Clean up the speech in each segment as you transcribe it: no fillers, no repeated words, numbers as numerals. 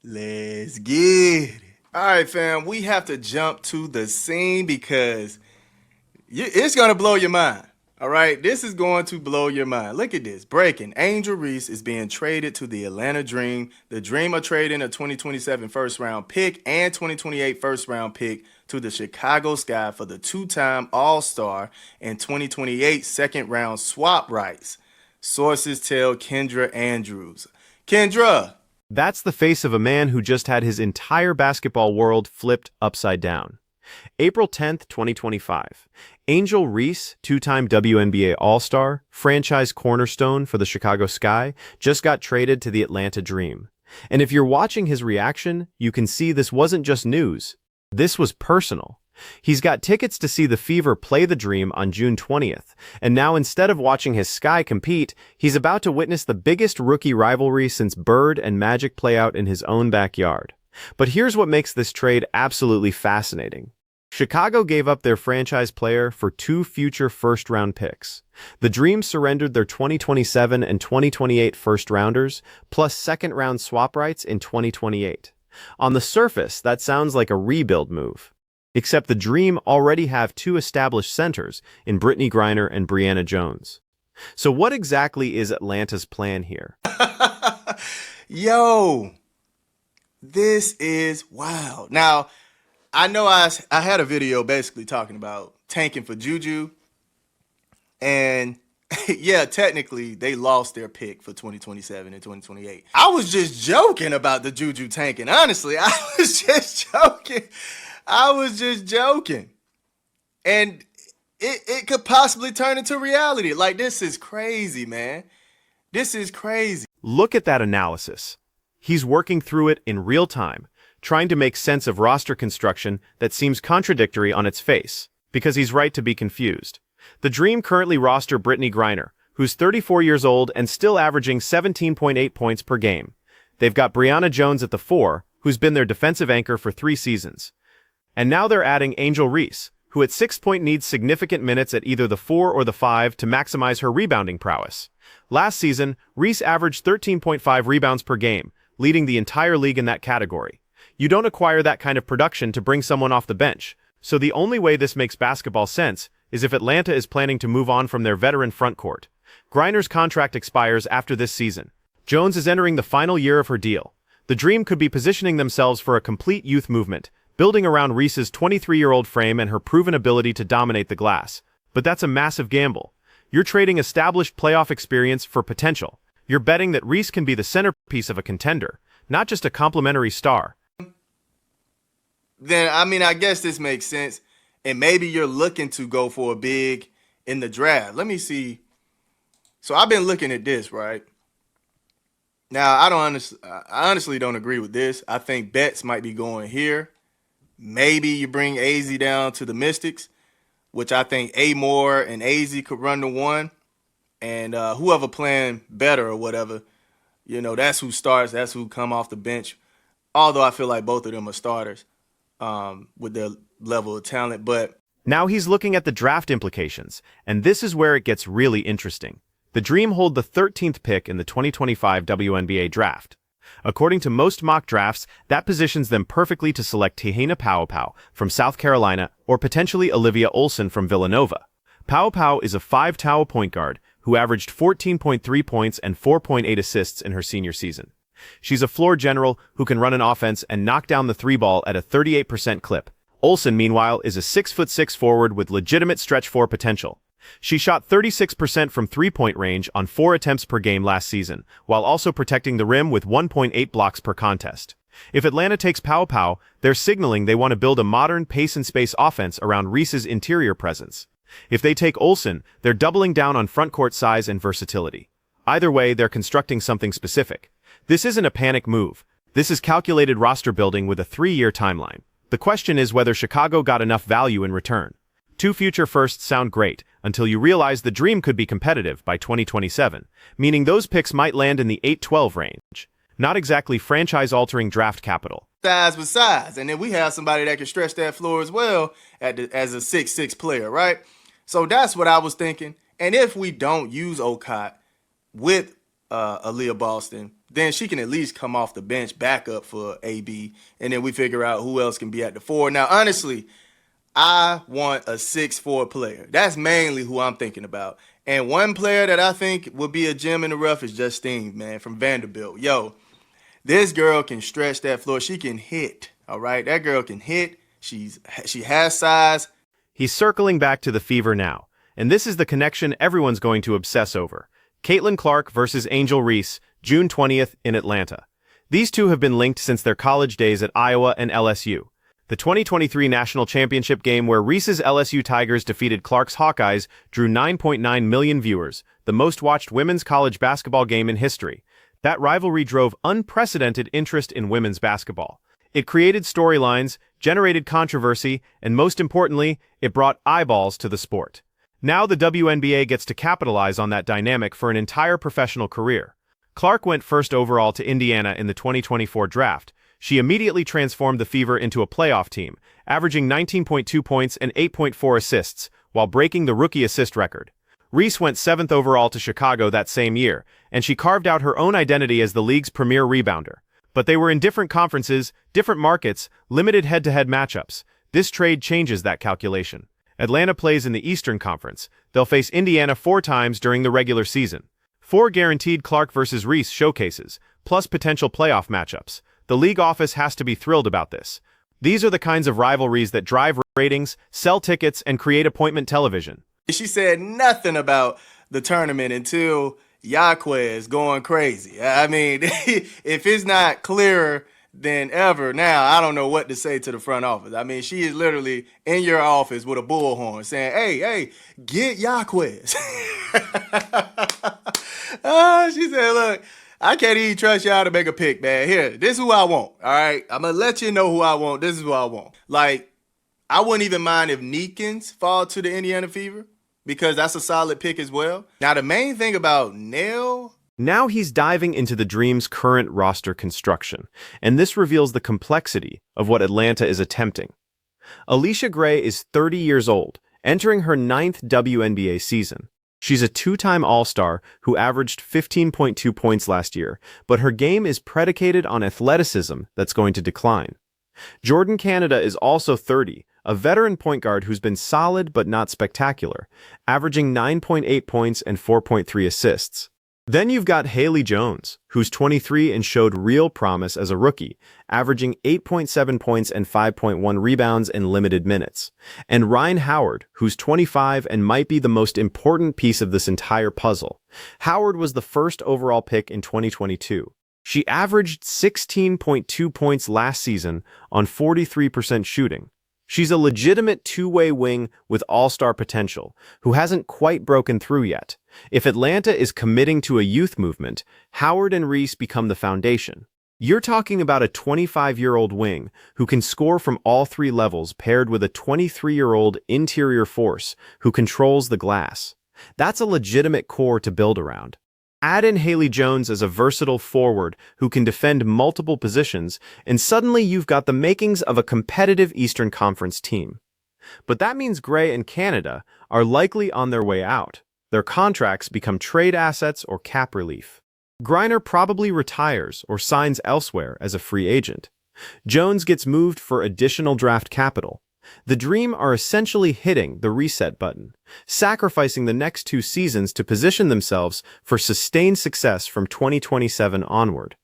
Let's get it. All right, fam, we have to jump to the scene because it's going to blow your mind. All right, this is going to blow your mind. Look at this. Breaking. Angel Reese is being traded to the Atlanta Dream. The Dream are trading a 2027 first-round pick and 2028 first-round pick to the Chicago Sky for the two-time All-Star and 2028 second-round swap rights. Sources tell Kendra Andrews. Kendra! That's the face of a man who just had his entire basketball world flipped upside down. April 10th, 2025. Angel Reese, two-time WNBA All-Star, franchise cornerstone for the Chicago Sky, just got traded to the Atlanta Dream. And if you're watching his reaction, you can see this wasn't just news. This was personal. He's got tickets to see the Fever play the Dream on June 20th, and now instead of watching his Sky compete, he's about to witness the biggest rookie rivalry since Bird and Magic play out in his own backyard. But here's what makes this trade absolutely fascinating. Chicago gave up their franchise player for 2 future first-round picks. The Dream surrendered their 2027 and 2028 first-rounders, plus second-round swap rights in 2028. On the surface, that sounds like a rebuild move. Except the Dream already have 2 established centers in Brittany Griner and Brianna Jones. So what exactly is Atlanta's plan here? Yo, this is wild. Now, I know I had a video basically talking about tanking for Juju. And yeah, technically, they lost their pick for 2027 and 2028. I was just joking about the Juju tanking. Honestly, I was just joking. And it could possibly turn into reality. Like, this is crazy, man. This is crazy. Look at that analysis. He's working through it in real time, trying to make sense of roster construction that seems contradictory on its face, because he's right to be confused. The Dream currently roster Brittany Griner, who's 34 years old and still averaging 17.8 points per game. They've got Brianna Jones at the 4, who's been their defensive anchor for 3 seasons. And now they're adding Angel Reese, who at 6 point needs significant minutes at either the 4 or the 5 to maximize her rebounding prowess. Last season, Reese averaged 13.5 rebounds per game, leading the entire league in that category. You don't acquire that kind of production to bring someone off the bench, so the only way this makes basketball sense is if Atlanta is planning to move on from their veteran frontcourt. Griner's contract expires after this season. Jones is entering the final year of her deal. The Dream could be positioning themselves for a complete youth movement, building around Reese's 23-year-old frame and her proven ability to dominate the glass. But that's a massive gamble. You're trading established playoff experience for potential. You're betting that Reese can be the centerpiece of a contender, not just a complimentary star. Then, I guess this makes sense. And maybe you're looking to go for a big in the draft. Let me see. So I've been looking at this, right? Now, I honestly don't agree with this. I think bets might be going here. Maybe you bring AZ down to the Mystics, which I think Amore and AZ could run the 1. And whoever playing better or whatever, that's who starts. That's who come off the bench. Although I feel like both of them are starters with their level of talent. But now he's looking at the draft implications, and this is where it gets really interesting. The Dream hold the 13th pick in the 2025 WNBA draft. According to most mock drafts, that positions them perfectly to select Tehina Paopao from South Carolina or potentially Olivia Olson from Villanova. Paopao is a 5-tower point guard who averaged 14.3 points and 4.8 assists in her senior season. She's a floor general who can run an offense and knock down the 3-ball at a 38% clip. Olson, meanwhile, is a 6'6" forward with legitimate stretch 4 potential. She shot 36% from 3-point range on 4 attempts per game last season, while also protecting the rim with 1.8 blocks per contest. If Atlanta takes Paopao, they're signaling they want to build a modern pace-and-space offense around Reese's interior presence. If they take Olson, they're doubling down on frontcourt size and versatility. Either way, they're constructing something specific. This isn't a panic move. This is calculated roster building with a 3-year timeline. The question is whether Chicago got enough value in return. 2 future firsts sound great, until you realize the Dream could be competitive by 2027, meaning those picks might land in the 8-12 range. Not exactly franchise-altering draft capital. Size with size, and then we have somebody that can stretch that floor as well as a 6'6" player, right? So that's what I was thinking. And if we don't use Okot with Aaliyah Boston, then she can at least come off the bench back up for AB, and then we figure out who else can be at the 4. Now, honestly, I want a 6'4" player. That's mainly who I'm thinking about. And one player that I think would be a gem in the rough is Justine, man, from Vanderbilt. Yo, this girl can stretch that floor. She can hit, all right? That girl can hit. She has size. He's circling back to the Fever now, and this is the connection everyone's going to obsess over. Caitlin Clark versus Angel Reese, June 20th in Atlanta. These two have been linked since their college days at Iowa and LSU. The 2023 national championship game where Reese's LSU Tigers defeated Clark's Hawkeyes drew 9.9 million viewers, the most watched women's college basketball game in history. That rivalry drove unprecedented interest in women's basketball. It created storylines, generated controversy, and most importantly, it brought eyeballs to the sport. Now the WNBA gets to capitalize on that dynamic for an entire professional career. Clark went first overall to Indiana in the 2024 draft. She immediately transformed the Fever into a playoff team, averaging 19.2 points and 8.4 assists, while breaking the rookie assist record. Reese went 7th overall to Chicago that same year, and she carved out her own identity as the league's premier rebounder. But they were in different conferences, different markets, limited head-to-head matchups. This trade changes that calculation. Atlanta plays in the Eastern Conference. They'll face Indiana 4 times during the regular season. 4 guaranteed Clark versus Reese showcases, plus potential playoff matchups. The league office has to be thrilled about this. These are the kinds of rivalries that drive ratings, sell tickets, and create appointment television. She said nothing about the tournament until Yaquez going crazy. I mean, if it's not clearer than ever now, I don't know what to say to the front office. I mean, she is literally in your office with a bullhorn saying, hey, get Yaquez. She said, look, I can't even trust y'all to make a pick, man. Here, this is who I want, all right? I'm going to let you know who I want. This is who I want. Like, I wouldn't even mind if Neekins fall to the Indiana Fever because that's a solid pick as well. Now, the main thing about Nell... Now he's diving into the Dream's current roster construction, and this reveals the complexity of what Atlanta is attempting. Alicia Gray is 30 years old, entering her 9th WNBA season. She's a 2-time All-Star who averaged 15.2 points last year, but her game is predicated on athleticism that's going to decline. Jordan Canada is also 30, a veteran point guard who's been solid but not spectacular, averaging 9.8 points and 4.3 assists. Then you've got Haley Jones, who's 23 and showed real promise as a rookie, averaging 8.7 points and 5.1 rebounds in limited minutes. And Ryan Howard, who's 25 and might be the most important piece of this entire puzzle. Howard was the first overall pick in 2022. She averaged 16.2 points last season on 43% shooting. She's a legitimate two-way wing with all-star potential, who hasn't quite broken through yet. If Atlanta is committing to a youth movement, Howard and Reese become the foundation. You're talking about a 25-year-old wing who can score from all 3 levels paired with a 23-year-old interior force who controls the glass. That's a legitimate core to build around. Add in Haley Jones as a versatile forward who can defend multiple positions, and suddenly you've got the makings of a competitive Eastern Conference team. But that means Gray and Canada are likely on their way out. Their contracts become trade assets or cap relief. Griner probably retires or signs elsewhere as a free agent. Jones gets moved for additional draft capital. The Dream are essentially hitting the reset button, sacrificing the next 2 seasons to position themselves for sustained success from 2027 onward.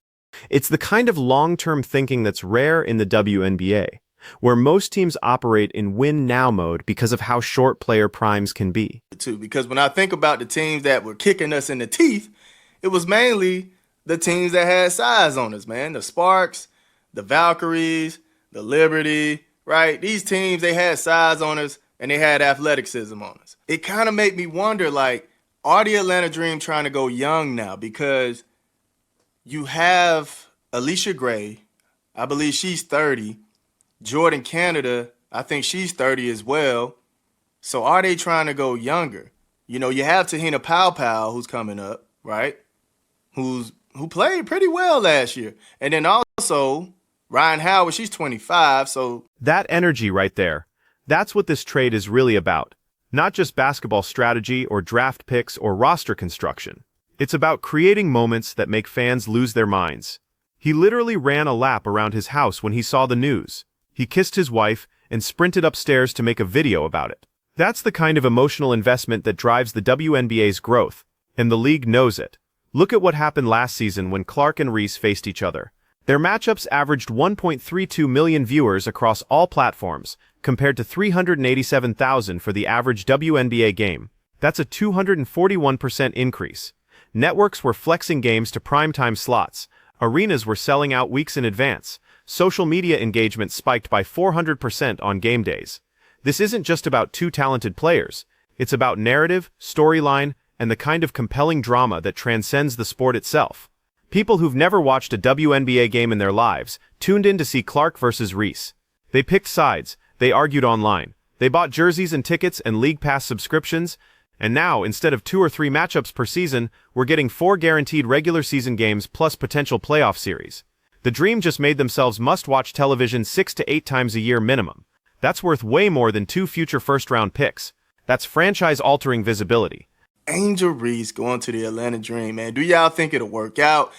It's the kind of long-term thinking that's rare in the WNBA, where most teams operate in win-now mode because of how short player primes can be. Because when I think about the teams that were kicking us in the teeth, it was mainly the teams that had size on us, man. The Sparks, the Valkyries, the Liberty, right? These teams, they had size on us and they had athleticism on us. It kind of made me wonder, like, are the Atlanta Dream trying to go young now? Because you have Alicia Gray, I believe she's 30. Jordan Canada, I think she's 30 as well. So are they trying to go younger? You know, you have Tahina Powell who's coming up, right? Who played pretty well last year. And then also Ryan Howard, she's 25, so... That energy right there, that's what this trade is really about. Not just basketball strategy or draft picks or roster construction. It's about creating moments that make fans lose their minds. He literally ran a lap around his house when he saw the news. He kissed his wife and sprinted upstairs to make a video about it. That's the kind of emotional investment that drives the WNBA's growth, and the league knows it. Look at what happened last season when Clark and Reese faced each other. Their matchups averaged 1.32 million viewers across all platforms, compared to 387,000 for the average WNBA game. That's a 241% increase. Networks were flexing games to primetime slots. Arenas were selling out weeks in advance. Social media engagement spiked by 400% on game days. This isn't just about two talented players. It's about narrative, storyline, and the kind of compelling drama that transcends the sport itself. People who've never watched a WNBA game in their lives tuned in to see Clark versus Reese. They picked sides, they argued online, they bought jerseys and tickets and League Pass subscriptions, and now, instead of 2 or 3 matchups per season, we're getting 4 guaranteed regular season games plus potential playoff series. The Dream just made themselves must-watch television 6 to 8 times a year minimum. That's worth way more than 2 future first-round picks. That's franchise-altering visibility. Angel Reese going to the Atlanta Dream, man. Do y'all think it'll work out?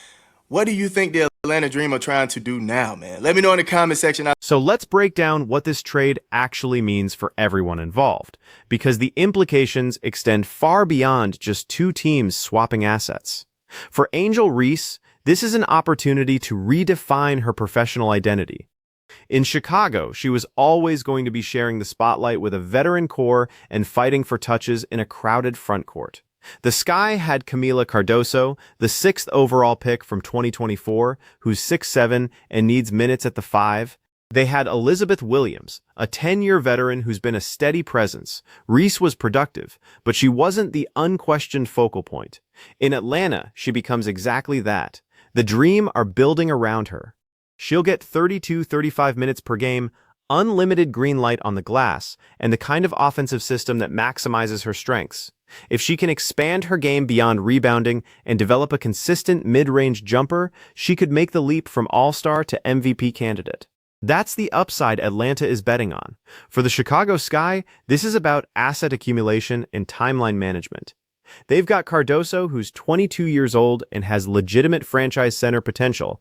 What do you think the Atlanta Dream are trying to do now, man? Let me know in the comment section. So let's break down what this trade actually means for everyone involved, because the implications extend far beyond just 2 teams swapping assets. For Angel Reese, this is an opportunity to redefine her professional identity. In Chicago, she was always going to be sharing the spotlight with a veteran core and fighting for touches in a crowded front court. The Sky had Camila Cardoso, the 6th overall pick from 2024, who's 6'7" and needs minutes at the 5. They had Elizabeth Williams, a 10-year veteran who's been a steady presence. Reese was productive, but she wasn't the unquestioned focal point. In Atlanta, she becomes exactly that. The Dream are building around her. She'll get 32-35 minutes per game, unlimited green light on the glass, and the kind of offensive system that maximizes her strengths. If she can expand her game beyond rebounding and develop a consistent mid-range jumper, she could make the leap from all-star to MVP candidate. That's the upside Atlanta is betting on. For the Chicago Sky, this is about asset accumulation and timeline management. They've got Cardoso, who's 22 years old and has legitimate franchise center potential.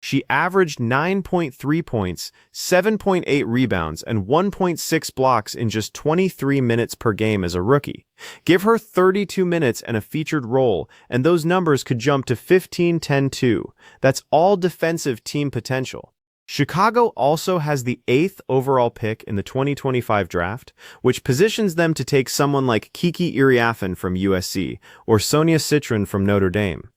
She averaged 9.3 points, 7.8 rebounds, and 1.6 blocks in just 23 minutes per game as a rookie. Give her 32 minutes and a featured role, and those numbers could jump to 15-10-2. That's all defensive team potential. Chicago also has the 8th overall pick in the 2025 draft, which positions them to take someone like Kiki Iriafen from USC or Sonia Citron from Notre Dame.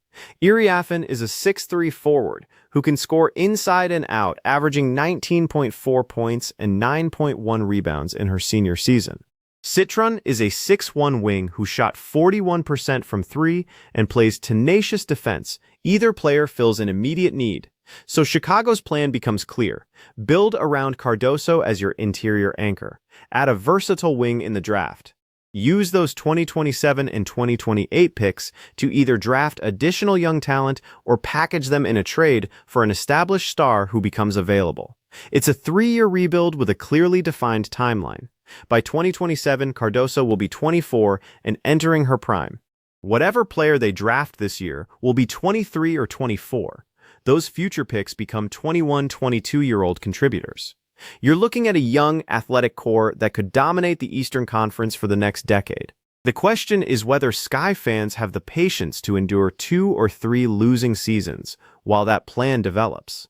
Iriafen is a 6'3" forward who can score inside and out, averaging 19.4 points and 9.1 rebounds in her senior season. Citron is a 6'1" wing who shot 41% from 3 and plays tenacious defense. Either player fills an immediate need. So Chicago's plan becomes clear. Build around Cardoso as your interior anchor. Add a versatile wing in the draft. Use those 2027 and 2028 picks to either draft additional young talent or package them in a trade for an established star who becomes available. It's a 3-year rebuild with a clearly defined timeline. By 2027, Cardoso will be 24 and entering her prime. Whatever player they draft this year will be 23 or 24. Those future picks become 21, 22-year-old contributors. You're looking at a young, athletic core that could dominate the Eastern Conference for the next decade. The question is whether Sky fans have the patience to endure 2 or 3 losing seasons while that plan develops.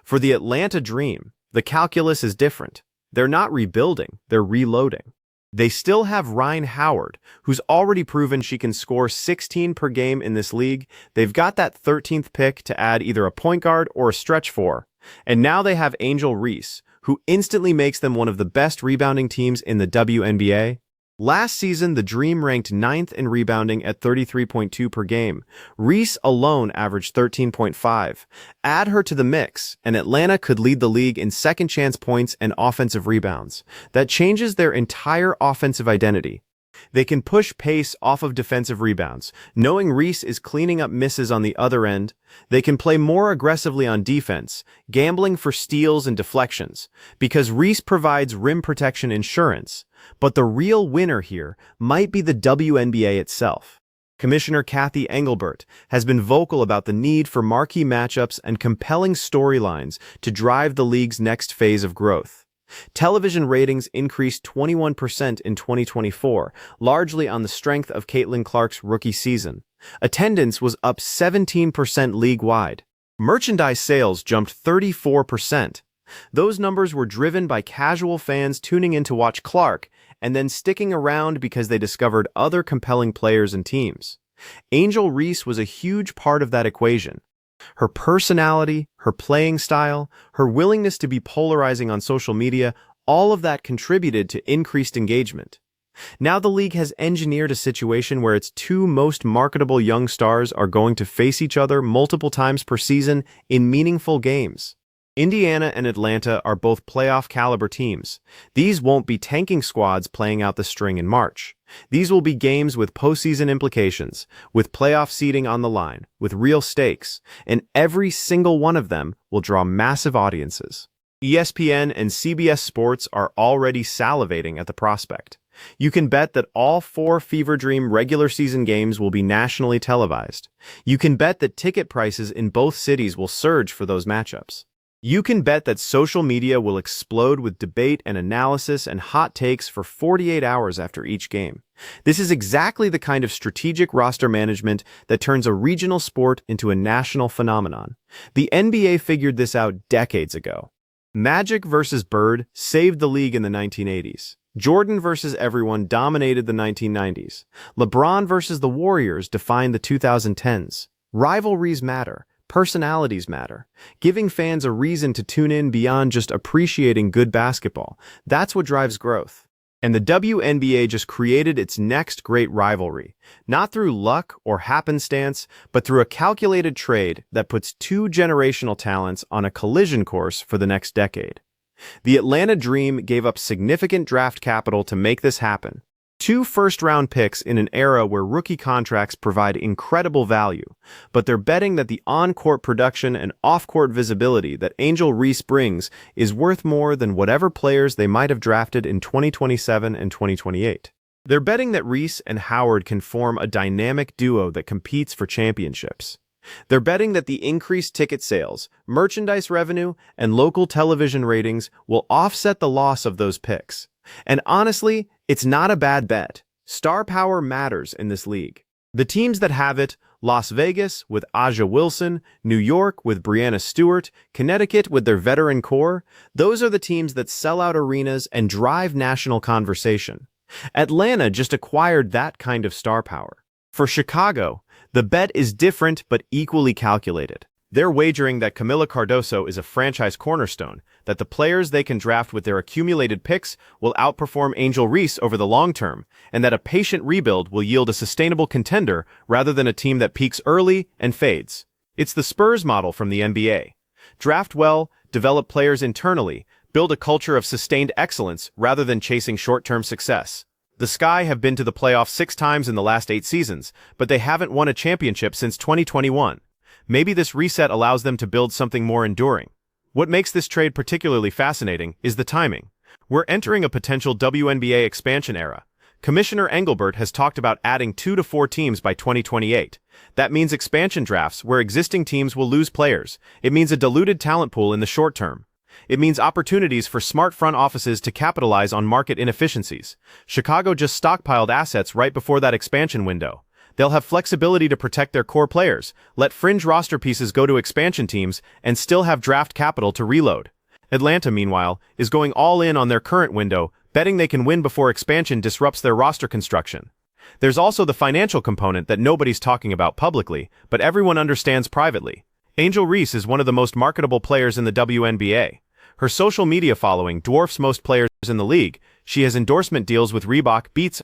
For the Atlanta Dream, the calculus is different. They're not rebuilding, they're reloading. They still have Rhyne Howard, who's already proven she can score 16 per game in this league. They've got that 13th pick to add either a point guard or a stretch 4. And now they have Angel Reese, who instantly makes them one of the best rebounding teams in the WNBA. Last season, the Dream ranked 9th in rebounding at 33.2 per game. Reese alone averaged 13.5. Add her to the mix, and Atlanta could lead the league in second-chance points and offensive rebounds. That changes their entire offensive identity. They can push pace off of defensive rebounds. Knowing Reese is cleaning up misses on the other end, they can play more aggressively on defense, gambling for steals and deflections, because Reese provides rim protection insurance. But the real winner here might be the WNBA itself. Commissioner Kathy Engelbert has been vocal about the need for marquee matchups and compelling storylines to drive the league's next phase of growth. Television ratings increased 21% in 2024, largely on the strength of Caitlin Clark's rookie season. Attendance was up 17% league-wide. Merchandise sales jumped 34%. Those numbers were driven by casual fans tuning in to watch Clark and then sticking around because they discovered other compelling players and teams. Angel Reese was a huge part of that equation. Her personality, her playing style, her willingness to be polarizing on social media, all of that contributed to increased engagement. Now the league has engineered a situation where its two most marketable young stars are going to face each other multiple times per season in meaningful games. Indiana and Atlanta are both playoff-caliber teams. These won't be tanking squads playing out the string in March. These will be games with postseason implications, with playoff seeding on the line, with real stakes, and every single one of them will draw massive audiences. ESPN and CBS Sports are already salivating at the prospect. You can bet that all 4 Fever Dream regular season games will be nationally televised. You can bet that ticket prices in both cities will surge for those matchups. You can bet that social media will explode with debate and analysis and hot takes for 48 hours after each game. This is exactly the kind of strategic roster management that turns a regional sport into a national phenomenon. The NBA figured this out decades ago. Magic versus Bird saved the league in the 1980s. Jordan versus everyone dominated the 1990s. LeBron versus the Warriors defined the 2010s. Rivalries matter. Personalities matter. Giving fans a reason to tune in beyond just appreciating good basketball. That's what drives growth. And the WNBA just created its next great rivalry, not through luck or happenstance, but through a calculated trade that puts 2 generational talents on a collision course for the next decade. The Atlanta Dream gave up significant draft capital to make this happen. 2 first-round picks in an era where rookie contracts provide incredible value, but they're betting that the on-court production and off-court visibility that Angel Reese brings is worth more than whatever players they might have drafted in 2027 and 2028. They're betting that Reese and Howard can form a dynamic duo that competes for championships. They're betting that the increased ticket sales, merchandise revenue, and local television ratings will offset the loss of those picks. And honestly, it's not a bad bet. Star power matters in this league. The teams that have it, Las Vegas with Aja Wilson, New York with Breanna Stewart, Connecticut with their veteran core, those are the teams that sell out arenas and drive national conversation. Atlanta just acquired that kind of star power. For Chicago, the bet is different but equally calculated. They're wagering that Camila Cardoso is a franchise cornerstone, that the players they can draft with their accumulated picks will outperform Angel Reese over the long term, and that a patient rebuild will yield a sustainable contender rather than a team that peaks early and fades. It's the Spurs model from the NBA. Draft well, develop players internally, build a culture of sustained excellence rather than chasing short-term success. The Sky have been to the playoffs 6 times in the last 8 seasons, but they haven't won a championship since 2021. Maybe this reset allows them to build something more enduring. What makes this trade particularly fascinating is the timing. We're entering a potential WNBA expansion era. Commissioner Engelbert has talked about adding 2 to 4 teams by 2028. That means expansion drafts where existing teams will lose players. It means a diluted talent pool in the short term. It means opportunities for smart front offices to capitalize on market inefficiencies. Chicago just stockpiled assets right before that expansion window. They'll have flexibility to protect their core players, let fringe roster pieces go to expansion teams, and still have draft capital to reload. Atlanta, meanwhile, is going all in on their current window, betting they can win before expansion disrupts their roster construction. There's also the financial component that nobody's talking about publicly, but everyone understands privately. Angel Reese is one of the most marketable players in the WNBA. Her social media following dwarfs most players in the league. She has endorsement deals with Reebok, Beats,